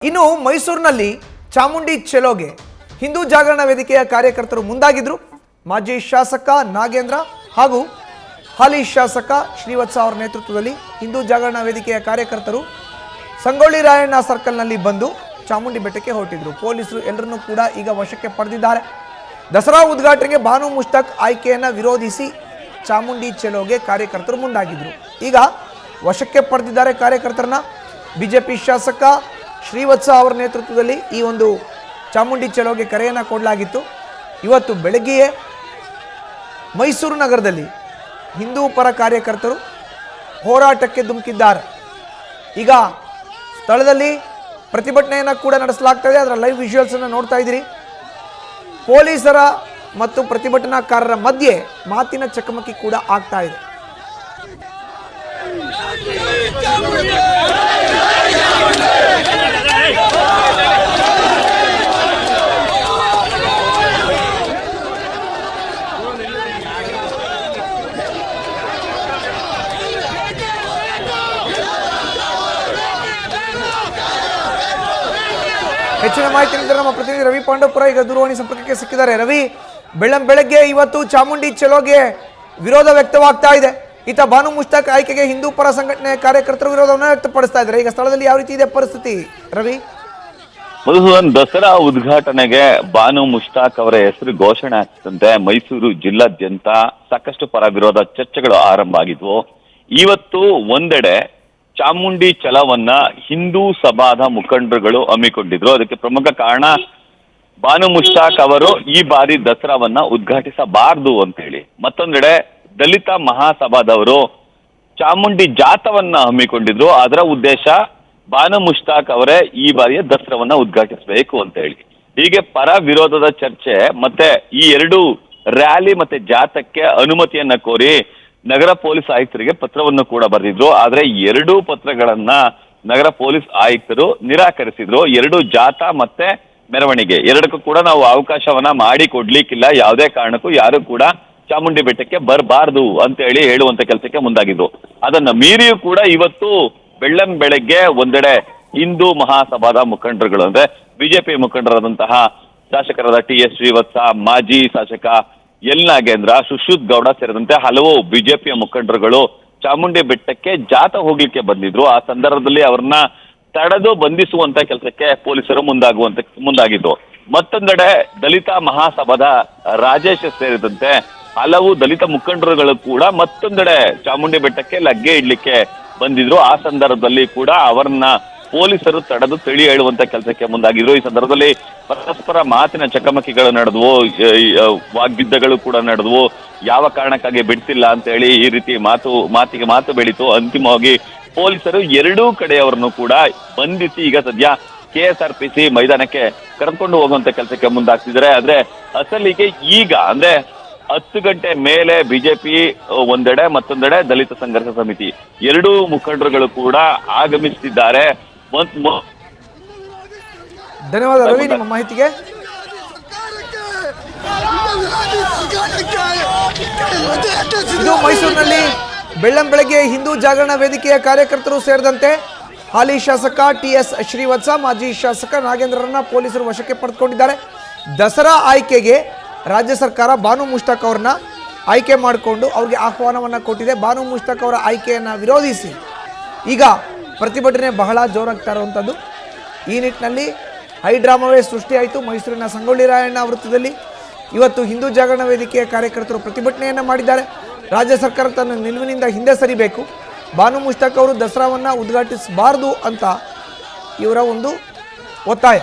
ಇನ್ನು ಮೈಸೂರಿನಲ್ಲಿ ಚಾಮುಂಡಿ ಚೆಲೋಗೆ ಹಿಂದೂ ಜಾಗರಣ ವೇದಿಕೆಯ ಕಾರ್ಯಕರ್ತರು ಮುಂದಾಗಿದ್ರು. ಮಾಜಿ ಶಾಸಕ ನಾಗೇಂದ್ರ ಹಾಗೂ ಹಾಲಿ ಶಾಸಕ ಶ್ರೀವತ್ಸ ಅವರ ನೇತೃತ್ವದಲ್ಲಿ ಹಿಂದೂ ಜಾಗರಣ ವೇದಿಕೆಯ ಕಾರ್ಯಕರ್ತರು ಸಂಗೊಳ್ಳಿ ರಾಯಣ್ಣ ಸರ್ಕಲ್ನಲ್ಲಿ ಬಂದು ಚಾಮುಂಡಿ ಬೆಟ್ಟಕ್ಕೆ ಹೊರಟಿದ್ರು. ಪೊಲೀಸರು ಎಲ್ಲರನ್ನೂ ಕೂಡ ಈಗ ವಶಕ್ಕೆ ಪಡೆದಿದ್ದಾರೆ. ದಸರಾ ಉದ್ಘಾಟನೆಗೆ ಬಾನು ಮುಷ್ತಾಕ್ ಆಯ್ಕೆಯನ್ನು ವಿರೋಧಿಸಿ ಚಾಮುಂಡಿ ಚೆಲೋಗೆ ಕಾರ್ಯಕರ್ತರು ಮುಂದಾಗಿದ್ರು. ಈಗ ವಶಕ್ಕೆ ಪಡೆದಿದ್ದಾರೆ ಕಾರ್ಯಕರ್ತರನ್ನ. ಬಿಜೆಪಿ ಶಾಸಕ ಶ್ರೀವತ್ಸ ಅವರ ನೇತೃತ್ವದಲ್ಲಿ ಈ ಒಂದು ಚಾಮುಂಡಿ ಚೆಲೋಗೆ ಕರೆಯನ್ನು ಕೊಡಲಾಗಿತ್ತು. ಇವತ್ತು ಬೆಳಗ್ಗೆಯೇ ಮೈಸೂರು ನಗರದಲ್ಲಿ ಹಿಂದೂ ಪರ ಕಾರ್ಯಕರ್ತರು ಹೋರಾಟಕ್ಕೆ ಧುಮುಕಿದ್ದಾರೆ. ಈಗ ಸ್ಥಳದಲ್ಲಿ ಪ್ರತಿಭಟನೆಯನ್ನು ಕೂಡ ನಡೆಸಲಾಗ್ತಾ ಇದೆ. ಅದರ ಲೈವ್ ವಿಜುವಲ್ಸ್ ಅನ್ನು ನೋಡ್ತಾ ಇದ್ದೀರಿ. ಪೊಲೀಸರ ಮತ್ತು ಪ್ರತಿಭಟನಾಕಾರರ ಮಧ್ಯೆ ಮಾತಿನ ಚಕಮಕಿ ಕೂಡ ಆಗ್ತಾ ಇದೆ. ಹೆಚ್ಚಿನ ಮಾಹಿತಿ ನೀಡಿದರೆ ನಮ್ಮ ಪ್ರತಿನಿಧಿ ರವಿ ಪಾಂಡವಪುರ ಈಗ ದೂರವಾಣಿ ಸಂಪರ್ಕಕ್ಕೆ ಸಿಕ್ಕಿದ್ದಾರೆ. ರವಿ, ಬೆಳಗ್ಗೆ ಇವತ್ತು ಚಾಮುಂಡಿ ಚೆಲೋಗೆ ವಿರೋಧ ವ್ಯಕ್ತವಾಗ್ತಾ ಇದೆ. ಈತ ಬಾನು ಮುಷ್ತಾಕ್ ಆಯ್ಕೆಗೆ ಹಿಂದೂ ಪರ ಸಂಘಟನೆ ಕಾರ್ಯಕರ್ತರು ವಿರೋಧವನ್ನು ವ್ಯಕ್ತಪಡಿಸ್ತಾ ಇದ್ದಾರೆ. ಈಗ ಸ್ಥಳದಲ್ಲಿ ಯಾವ ರೀತಿ ಇದೆ ಪರಿಸ್ಥಿತಿ ರವಿ? ಮಧುಸೂದನ್, ದಸರಾ ಉದ್ಘಾಟನೆಗೆ ಬಾನು ಮುಷ್ತಾಕ್ ಅವರ ಹೆಸರು ಘೋಷಣೆ ಆಗ್ತಂತೆ ಮೈಸೂರು ಜಿಲ್ಲಾದ್ಯಂತ ಸಾಕಷ್ಟು ಪರ ವಿರೋಧ ಚರ್ಚೆಗಳು ಆರಂಭ ಆಗಿದ್ವು. ಇವತ್ತು ಒಂದೆಡೆ ಚಾಮುಂಡಿ ಛಲವನ್ನ ಹಿಂದೂ ಸಭಾದ ಮುಖಂಡರುಗಳು ಹಮ್ಮಿಕೊಂಡಿದ್ರು. ಅದಕ್ಕೆ ಪ್ರಮುಖ ಕಾರಣ ಬಾನು ಮುಷ್ತಾಕ್ ಅವರು ಈ ಬಾರಿ ದಸರಾವನ್ನ ಉದ್ಘಾಟಿಸಬಾರದು ಅಂತ ಹೇಳಿ. ಮತ್ತೊಂದೆಡೆ ದಲಿತ ಮಹಾಸಭಾದವರು ಚಾಮುಂಡಿ ಜಾಥವನ್ನ ಹಮ್ಮಿಕೊಂಡಿದ್ರು. ಅದರ ಉದ್ದೇಶ ಬಾನು ಮುಷ್ತಾಕ್ ಅವರೇ ಈ ಬಾರಿಯ ದಸರಾವನ್ನ ಉದ್ಘಾಟಿಸಬೇಕು ಅಂತ ಹೇಳಿ. ಹೀಗೆ ಪರ ವಿರೋಧದ ಚರ್ಚೆ ಮತ್ತೆ ಈ ಎರಡು ರ್ಯಾಲಿ ಮತ್ತೆ ಜಾಥಕ್ಕೆ ಅನುಮತಿಯನ್ನ ಕೋರಿ ನಗರ ಪೊಲೀಸ್ ಆಯುಕ್ತರಿಗೆ ಪತ್ರವನ್ನು ಕೂಡ ಬರೆದಿದ್ರು. ಆದ್ರೆ ಎರಡೂ ಪತ್ರಗಳನ್ನ ನಗರ ಪೊಲೀಸ್ ಆಯುಕ್ತರು ನಿರಾಕರಿಸಿದ್ರು. ಎರಡು ಜಾಥಾ ಮತ್ತೆ ಮೆರವಣಿಗೆ ಎರಡಕ್ಕೂ ಕೂಡ ನಾವು ಅವಕಾಶವನ್ನ ಮಾಡಿ ಕೊಡ್ಲಿಕ್ಕಿಲ್ಲ, ಯಾವುದೇ ಕಾರಣಕ್ಕೂ ಯಾರು ಕೂಡ ಚಾಮುಂಡಿ ಬೆಟ್ಟಕ್ಕೆ ಬರಬಾರ್ದು ಅಂತ ಹೇಳಿ ಹೇಳುವಂತ ಕೆಲಸಕ್ಕೆ ಮುಂದಾಗಿದ್ರು. ಅದನ್ನ ಮೀರಿಯೂ ಕೂಡ ಇವತ್ತು ಬೆಳಗ್ಗೆ ಒಂದೆಡೆ ಹಿಂದೂ ಮಹಾಸಭಾದ ಮುಖಂಡರುಗಳು ಅಂದ್ರೆ ಬಿಜೆಪಿ ಮುಖಂಡರಾದಂತಹ ಶಾಸಕರಾದ TS ಶ್ರೀವತ್ಸ, ಮಾಜಿ ಶಾಸಕ ಎಲ್ ನಾಗೇಂದ್ರ, ಸುಶ್ರುತ್ ಗೌಡ ಸೇರಿದಂತೆ ಹಲವು ಬಿಜೆಪಿಯ ಮುಖಂಡರುಗಳು ಚಾಮುಂಡಿ ಬೆಟ್ಟಕ್ಕೆ ಜಾಥಾ ಹೋಗ್ಲಿಕ್ಕೆ ಬಂದಿದ್ರು. ಆ ಸಂದರ್ಭದಲ್ಲಿ ಅವ್ರನ್ನ ತಡೆದು ಬಂಧಿಸುವಂತ ಕೆಲಸಕ್ಕೆ ಪೊಲೀಸರು ಮುಂದಾಗಿದ್ರು. ಮತ್ತೊಂದೆಡೆ ದಲಿತ ಮಹಾಸಭಾದ ರಾಜೇಶ್ ಸೇರಿದಂತೆ ಹಲವು ದಲಿತ ಮುಖಂಡರುಗಳು ಕೂಡ ಮತ್ತೊಂದೆಡೆ ಚಾಮುಂಡಿ ಬೆಟ್ಟಕ್ಕೆ ಲಗ್ಗೆ ಇಡ್ಲಿಕ್ಕೆ ಬಂದಿದ್ರು. ಆ ಸಂದರ್ಭದಲ್ಲಿ ಕೂಡ ಅವರನ್ನ ಪೊಲೀಸರು ತಡೆದು ತಿಳಿ ಹೇಳುವಂತ ಕೆಲಸಕ್ಕೆ ಮುಂದಾಗಿದ್ರು. ಈ ಸಂದರ್ಭದಲ್ಲಿ ಪರಸ್ಪರ ಮಾತಿನ ಚಕಮಕಿಗಳು ನಡೆದವು, ವಾಗ್ಯುದ್ಧಗಳು ಕೂಡ ನಡೆದವು. ಯಾವ ಕಾರಣಕ್ಕಾಗಿ ಬಿಡ್ತಿಲ್ಲ ಅಂತ ಹೇಳಿ ಈ ರೀತಿ ಮಾತಿಗೆ ಮಾತು ಬೆಳೀತು. ಅಂತಿಮವಾಗಿ ಪೊಲೀಸರು ಎರಡೂ ಕಡೆಯವರನ್ನು ಕೂಡ ಬಂಧಿಸಿ ಈಗ ಸದ್ಯ KSRPC ಮೈದಾನಕ್ಕೆ ಕರೆದುಕೊಂಡು ಹೋಗುವಂತ ಕೆಲಸಕ್ಕೆ ಮುಂದಾಗ್ತಿದ್ದಾರೆ. ಆದ್ರೆ ಅಸಲಿಗೆ ಈಗ ಅಂದ್ರೆ 10 ಗಂಟೆ ಮೇಲೆ ಬಿಜೆಪಿ ಒಂದೆಡೆ ಮತ್ತೊಂದೆಡೆ ದಲಿತ ಸಂಘರ್ಷ ಸಮಿತಿ ಎರಡೂ ಮುಖಂಡರುಗಳು ಕೂಡ ಆಗಮಿಸುತ್ತಿದ್ದಾರೆ. ಧನ್ಯವಾದ ರವಿ ನಿಮ್ಮ ಮಾಹಿತಿಗೆ. ಇದು ಮೈಸೂರಿನಲ್ಲಿ ಬೆಳಗ್ಗೆ ಹಿಂದೂ ಜಾಗರಣ ವೇದಿಕೆಯ ಕಾರ್ಯಕರ್ತರು ಸೇರಿದಂತೆ ಹಾಲಿ ಶಾಸಕ TS ಶ್ರೀವತ್ಸ, ಮಾಜಿ ಶಾಸಕ ನಾಗೇಂದ್ರರನ್ನ ಪೊಲೀಸರು ವಶಕ್ಕೆ ಪಡೆದುಕೊಂಡಿದ್ದಾರೆ. ದಸರಾ ಆಯ್ಕೆಗೆ ರಾಜ್ಯ ಸರ್ಕಾರ ಬಾನು ಮುಷ್ತಾಕ್ ಅವ್ರನ್ನ ಆಯ್ಕೆ ಮಾಡಿಕೊಂಡು ಅವ್ರಿಗೆ ಆಹ್ವಾನವನ್ನು ಕೊಟ್ಟಿದೆ. ಬಾನು ಮುಷ್ತಾಕ್ ಅವರ ಆಯ್ಕೆಯನ್ನು ವಿರೋಧಿಸಿ ಈಗ ಪ್ರತಿಭಟನೆ ಬಹಳ ಜೋರಾಗ್ತಾ ಇರುವಂಥದ್ದು. ಈ ನಿಟ್ಟಿನಲ್ಲಿ ಹೈಡ್ರಾಮಾವೇ ಸೃಷ್ಟಿಯಾಯಿತು. ಮೈಸೂರಿನ ಸಂಗೊಳ್ಳಿ ರಾಯಣ್ಣ ವೃತ್ತದಲ್ಲಿ ಇವತ್ತು ಹಿಂದೂ ಜಾಗರಣ ವೇದಿಕೆಯ ಕಾರ್ಯಕರ್ತರು ಪ್ರತಿಭಟನೆಯನ್ನು ಮಾಡಿದ್ದಾರೆ. ರಾಜ್ಯ ಸರ್ಕಾರ ತನ್ನ ನಿಲುವಿನಿಂದ ಹಿಂದೆ ಸರಿಬೇಕು, ಬಾನು ಮುಷ್ತಾಕ್ ಅವರು ದಸರಾವನ್ನು ಉದ್ಘಾಟಿಸಬಾರ್ದು ಅಂತ ಇವರ ಒಂದು ಒತ್ತಾಯ.